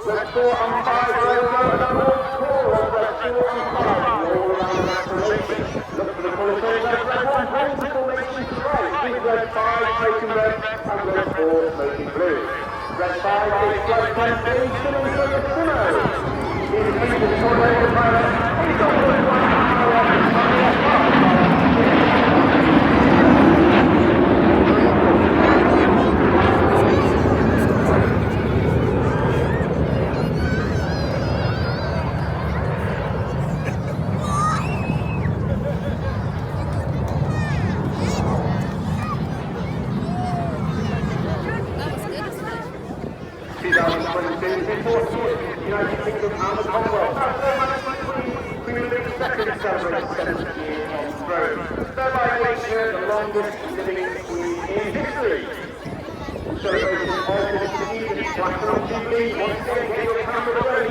Red 4 and 5 road number 4 of Red 4 and 5 all around the acceleration. Look for the qualification of Red 1 hold the formation to the right with Red 5 smoking red and Red 4 smoking blue. Red 5 is flight 10 being spinning for the Simo. In the tornado pilot, he's on the United Kingdom and the Commonwealth. Queen Elizabeth II celebrates 70th year on the throne. Thereby making her the longest living queen in history. Celebration of this evening, Blackpool TV, once again, get your camera ready.